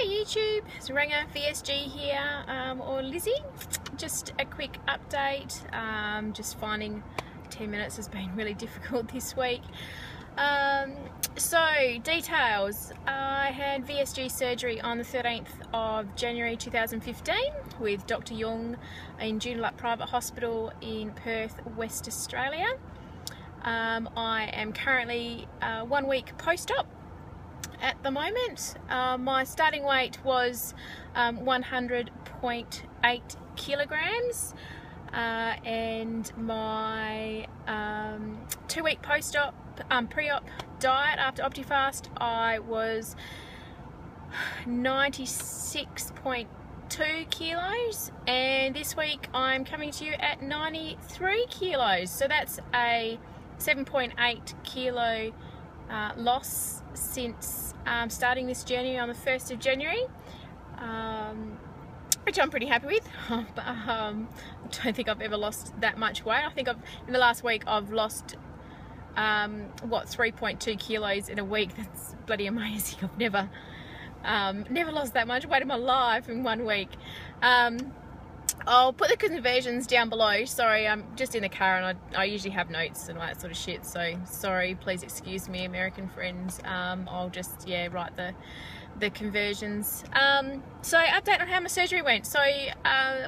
Hey YouTube, it's Ringer VSG here, or Lizzie. Just a quick update. Just finding 10 minutes has been really difficult this week. So details. I had VSG surgery on the 13th of January 2015 with Dr. Yong in Joondalup Private Hospital in Perth, West Australia. I am currently 1 week post-op. At the moment, my starting weight was 100.8 kilograms, and my 2 week post-op pre-op diet after OptiFast, I was 96.2 kilos, and this week I'm coming to you at 93 kilos. So that's a 7.8 kilo loss since starting this journey on the 1st of January, which I'm pretty happy with. I don't think I've ever lost that much weight. I think in the last week I've lost 3.2 kilos in a week. That's bloody amazing. I've never lost that much weight in my life in 1 week. I'll put the conversions down below. Sorry, I'm just in the car and I usually have notes and all that sort of shit, so sorry, please excuse me, American friends. I'll just write the conversions. So update on how my surgery went. So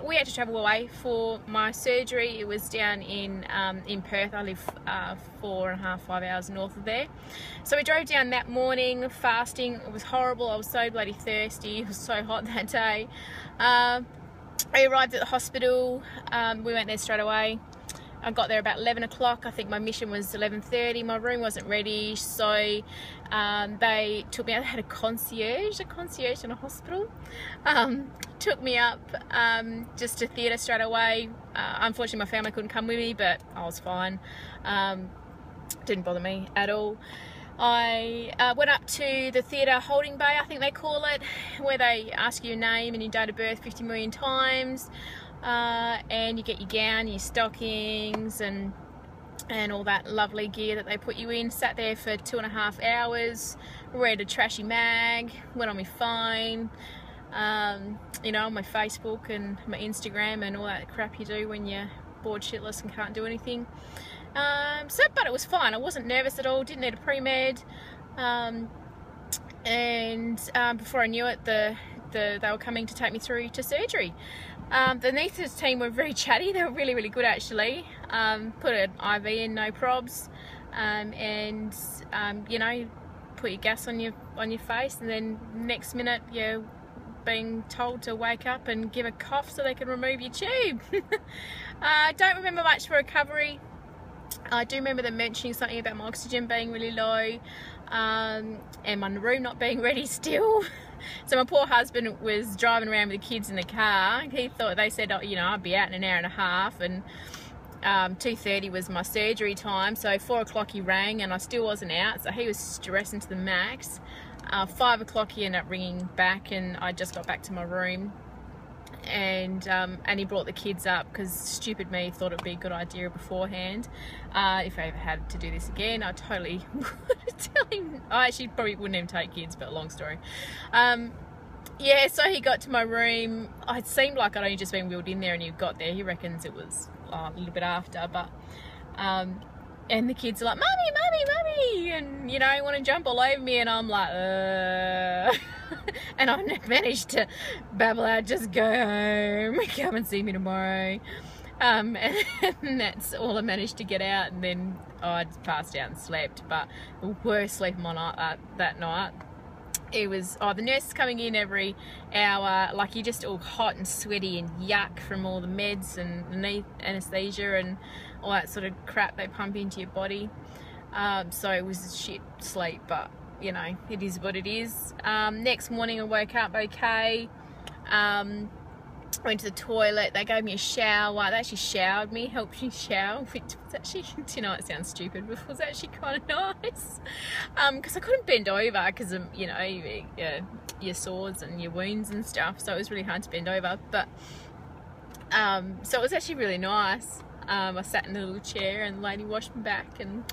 we had to travel away for my surgery. It was down in Perth. I live 4.5–5 hours north of there. So we drove down that morning, fasting. It was horrible. I was so bloody thirsty. It was so hot that day. We arrived at the hospital. We went there straight away. I got there about 11 o'clock. I think my mission was 11:30. My room wasn't ready, so they took me out. They had a concierge in a hospital. Took me up just to theatre straight away. Unfortunately, my family couldn't come with me, but I was fine. Didn't bother me at all. I went up to the theatre holding bay, I think they call it, where they ask you your name and your date of birth 50 million times, and you get your gown, your stockings, and all that lovely gear that they put you in. Sat there for 2.5 hours, read a trashy mag, went on my phone, you know, on my Facebook and my Instagram and all that crap you do when you're bored shitless and can't do anything. But it was fine. I wasn't nervous at all, didn't need a pre-med, and before I knew it, they were coming to take me through to surgery. The anaesthetist team were very chatty. They were really, really good actually. Put an IV in, no probs, and you know, put your gas on your face, and then next minute you're being told to wake up and give a cough so they can remove your tube. I don't remember much for recovery. I do remember them mentioning something about my oxygen being really low, and my room not being ready still. So my poor husband was driving around with the kids in the car. He thought, they said, oh, you know, I'd be out in an hour and a half, and 2:30 was my surgery time. So 4 o'clock he rang and I still wasn't out, so he was stressing to the max. 5 o'clock he ended up ringing back, and I just got back to my room. And he brought the kids up because stupid me thought it'd be a good idea beforehand. If I ever had to do this again, I totally would tell him. I actually probably wouldn't even take kids, but long story. Yeah, so he got to my room. It seemed like I'd only just been wheeled in there and he got there. He reckons it was a little bit after, but and the kids are like, "Mummy, mummy, mummy," and you know, want to jump all over me, and I'm like, and I managed to babble out, "Just go home, come and see me tomorrow," and that's all I managed to get out. And then I just passed out and slept. But the worst sleep of my night that night. It was, the nurse is coming in every hour, like you're just all hot and sweaty and yuck from all the meds and anesthesia and all that sort of crap they pump into your body. So it was a shit sleep, but you know, it is what it is. Next morning I woke up okay. Went to the toilet, they gave me a shower. They actually showered me, helped me shower, which was actually, you know, it sounds stupid, but it was actually kind of nice. Because I couldn't bend over because of, you know, your sores and your wounds and stuff, so it was really hard to bend over. But so it was actually really nice. I sat in a little chair and the lady washed my back and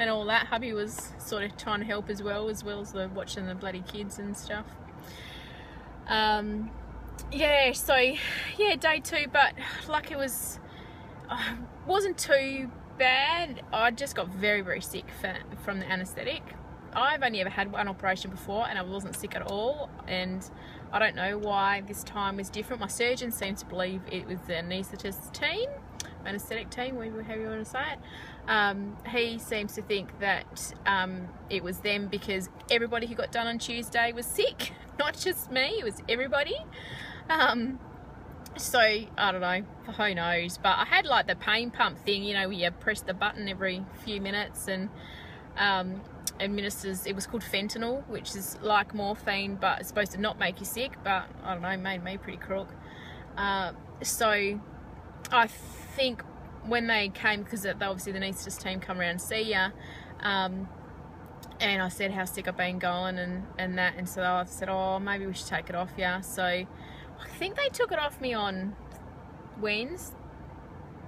all that. Hubby was sort of trying to help as well as watching the bloody kids and stuff. Yeah, so yeah, day 2, but like it wasn't too bad. I just got very, very sick from the anaesthetic. I've only ever had one operation before and I wasn't sick at all, and I don't know why this time was different. My surgeon seemed to believe it was the anaesthetist team, anaesthetic team, however you want to say it. He seems to think that it was them because everybody who got done on Tuesday was sick, not just me, it was everybody. So I don't know, who knows, but I had like the pain pump thing, you know, where you press the button every few minutes and administers, it was called fentanyl, which is like morphine but it's supposed to not make you sick, but I don't know, made me pretty crook. So I think when they came, because obviously the anaesthetist team come around and see you, and I said how sick I've been going and that, and so I said, oh, maybe we should take it off you. So I think they took it off me on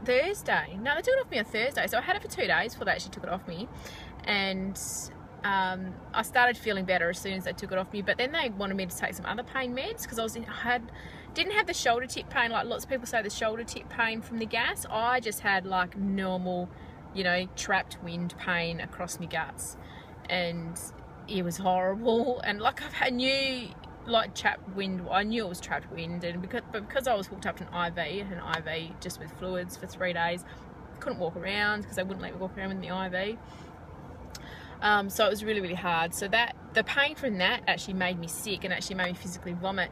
Thursday. No, they took it off me on Thursday. So I had it for 2 days before they actually took it off me. And I started feeling better as soon as they took it off me. But then they wanted me to take some other pain meds because didn't have the shoulder tip pain like lots of people say, the shoulder tip pain from the gas. I just had like normal, you know, trapped wind pain across my guts. And it was horrible. And like I knew like trapped wind, I knew it was trapped wind, and because I was hooked up to an IV just with fluids for 3 days, couldn't walk around because they wouldn't let me walk around with the IV. So it was really, really hard. So that the pain from that actually made me sick and actually made me physically vomit.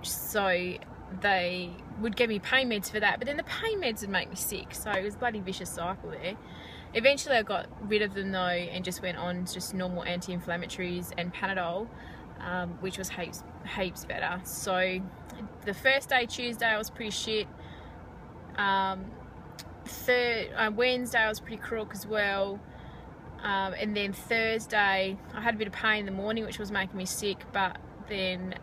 So they would give me pain meds for that, but then the pain meds would make me sick. So it was a bloody vicious cycle there. Eventually I got rid of them though and just went on just normal anti-inflammatories and Panadol, which was heaps better. So the first day, Tuesday, I was pretty shit. Wednesday I was pretty crook as well. And then Thursday I had a bit of pain in the morning, which was making me sick, but then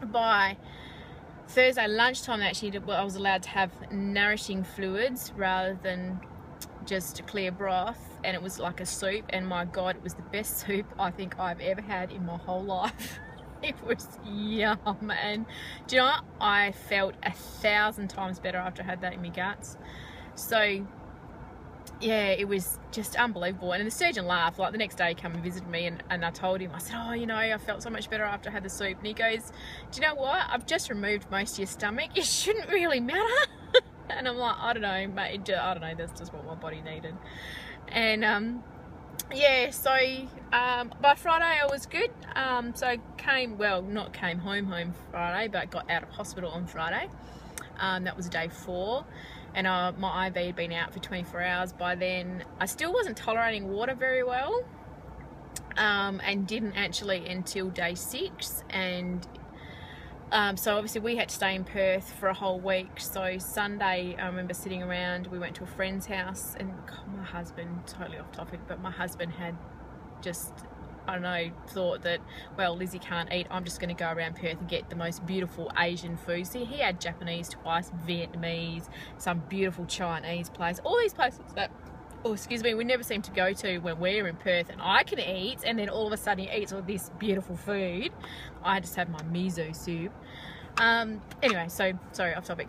by Thursday lunchtime actually I was allowed to have nourishing fluids rather than just clear broth, and it was like a soup, and my god, it was the best soup I think I've ever had in my whole life. It was yum, and do you know what? I felt 1,000 times better after I had that in my guts. So yeah, it was just unbelievable. And the surgeon laughed. Like the next day he came and visited me, and I told him, I said, oh, you know, I felt so much better after I had the soup. And he goes, do you know what, I've just removed most of your stomach, it shouldn't really matter. And I'm like, I don't know, mate, I don't know, that's just what my body needed. And yeah, so by Friday I was good. So I came home Friday, but got out of hospital on Friday. That was day 4, and my IV had been out for 24 hours by then. I still wasn't tolerating water very well, and didn't actually until day 6. And so obviously we had to stay in Perth for a whole week. So Sunday I remember sitting around, we went to a friend's house, and God, my husband, totally off topic, but my husband had just, I don't know, thought that, well, Lizzie can't eat, I'm just going to go around Perth and get the most beautiful Asian food. See, he had Japanese twice, Vietnamese, some beautiful Chinese place, all these places that, oh, excuse me, we never seem to go to when we're in Perth, and I can eat, and then all of a sudden he eats all this beautiful food. I just have my miso soup. Anyway, so sorry, off topic.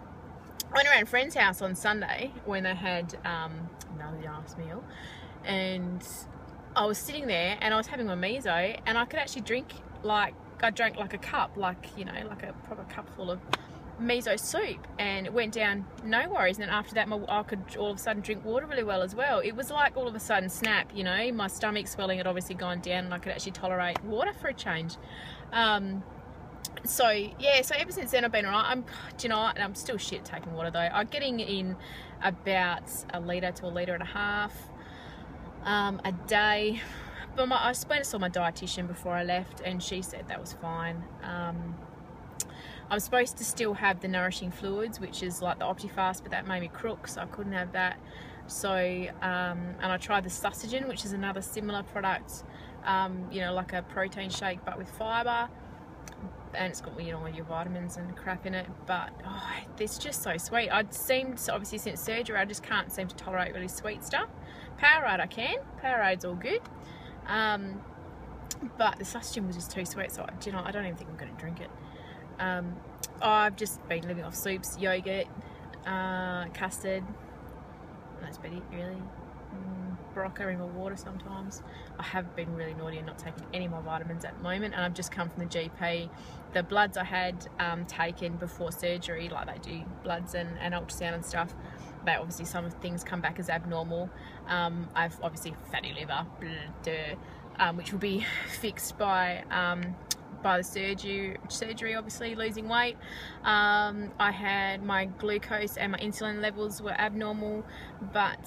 I went around a friend's house on Sunday when they had another ass meal, and I was sitting there and I was having my miso, and I could actually drink, like, I drank like a cup, like, you know, like a proper cup full of miso soup, and it went down no worries. And then after that I could all of a sudden drink water really well as well. It was like all of a sudden snap, you know, my stomach swelling had obviously gone down and I could actually tolerate water for a change. So yeah, so ever since then I've been alright. Do you know what, and I'm still shit taking water though. I'm getting in about 1 litre to 1.5 litres a day, but I went and saw my dietitian before I left, and she said that was fine. I'm supposed to still have the nourishing fluids, which is like the Optifast, but that made me crook, so I couldn't have that. So and I tried the Sustagen, which is another similar product, you know, like a protein shake but with fibre, and it's got, you know, all your vitamins and crap in it, but oh, it's just so sweet. Obviously since surgery I just can't seem to tolerate really sweet stuff. Powerade I can, Powerade's all good. but the sausage was just too sweet, so you know, I don't even think I'm going to drink it. I've just been living off soups, yogurt, custard, and that's about it really. Barocca in my water sometimes. I have been really naughty and not taking any of my vitamins at the moment, and I've just come from the GP. The bloods I had taken before surgery, like they do bloods and ultrasound and stuff, they obviously some of things come back as abnormal. I've obviously fatty liver, which will be fixed by the surgery, obviously losing weight. I had my glucose and my insulin levels were abnormal, but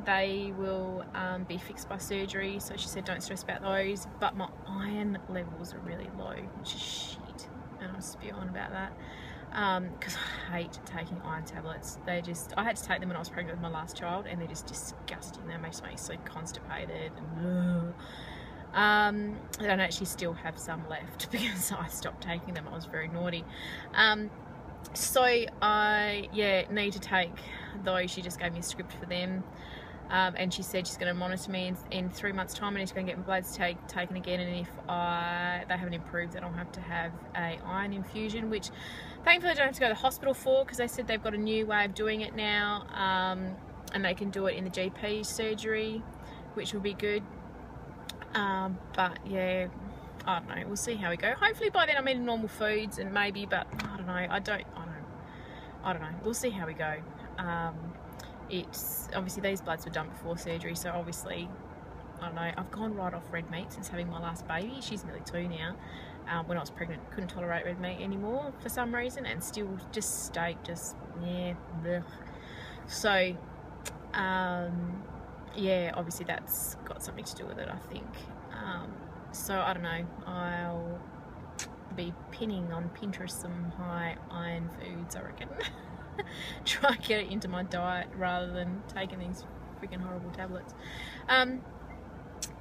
they will be fixed by surgery, so she said don't stress about those. But my iron levels are really low, which is shit, and I'll spew on about that because I hate taking iron tablets. I had to take them when I was pregnant with my last child, and they're just disgusting. They make me so constipated and I don't actually still have some left because I stopped taking them. I was very naughty. So I need to take those. She just gave me a script for them, and she said she's going to monitor me in 3 months time, and she's going to get my bloods taken again, and if they haven't improved, then I'll have to have a iron infusion, which thankfully I don't have to go to the hospital for, because they said they've got a new way of doing it now, and they can do it in the GP surgery, which will be good. But yeah, I don't know, we'll see how we go. Hopefully by then I'm eating normal foods, and maybe, but I don't know, I don't know, we'll see how we go. It's obviously these bloods were done before surgery, so obviously I don't know, I've gone right off red meat since having my last baby. She's nearly 2 now. When I was pregnant, couldn't tolerate red meat anymore for some reason, and still just steak, just yeah, blech. So yeah, obviously that's got something to do with it, I think. So I don't know, I'll be pinning on Pinterest some high iron foods, I reckon. Try and get it into my diet rather than taking these freaking horrible tablets.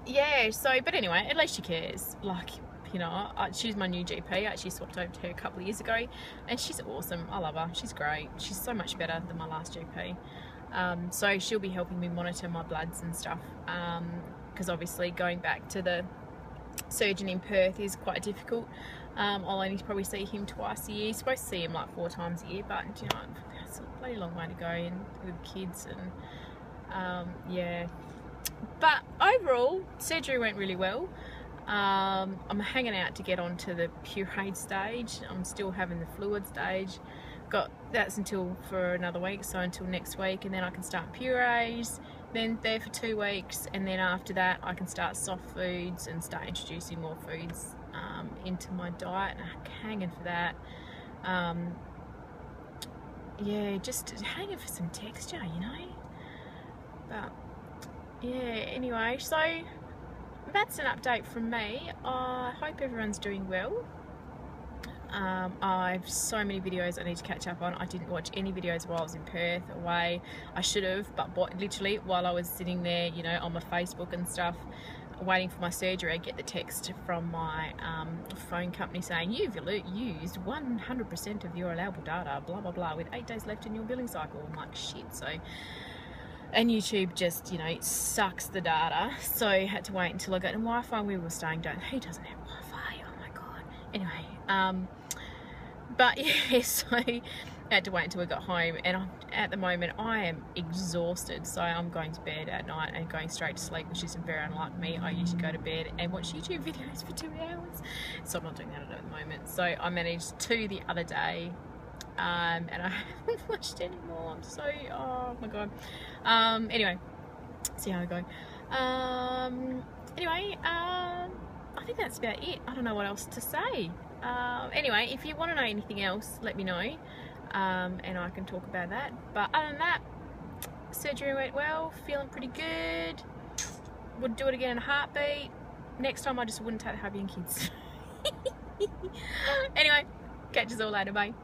Yeah, so, but anyway, at least she cares. Like, you know, she's my new GP. I actually swapped over to her a couple of years ago, and she's awesome. I love her. She's great. She's so much better than my last GP. So she'll be helping me monitor my bloods and stuff, because obviously going back to the surgeon in Perth is quite difficult. I'll only probably see him twice a year. You're supposed to see him like 4 times a year, but you know, it's a bloody long way to go, and with kids, and yeah. But overall, surgery went really well. I'm hanging out to get onto the pureed stage. I'm still having the fluid stage. That's for another week, so until next week, and then I can start purees, then there for 2 weeks, and then after that I can start soft foods and start introducing more foods into my diet, and I'm hanging for that. Yeah, just hanging for some texture, you know. But yeah, anyway, so that's an update from me. I hope everyone's doing well. I've so many videos I need to catch up on. I didn't watch any videos while I was in Perth away. I should have, but literally while I was sitting there, you know, on my Facebook and stuff, waiting for my surgery, I get the text from my phone company saying, you've used 100% of your allowable data, blah blah blah, with 8 days left in your billing cycle. I'm like, shit. So, and YouTube just, you know, it sucks the data, so I had to wait until I got in Wi-Fi. We were staying down, he doesn't have Wi-Fi, oh my god. Anyway, but yeah, so I had to wait until we got home, and at the moment I am exhausted, so I'm going to bed at night and going straight to sleep, which is very unlike me. I usually go to bed and watch YouTube videos for 2 hours, so I'm not doing that at the moment. So I managed 2 the other day, and I haven't watched any more. I'm so, oh my god. Anyway, see how I go. Anyway, I think that's about it. I don't know what else to say. Anyway, if you want to know anything else, let me know, and I can talk about that. But other than that, surgery went well, feeling pretty good. Would do it again in a heartbeat. Next time I just wouldn't take the hubby and kids. Anyway, catch us all later, bye.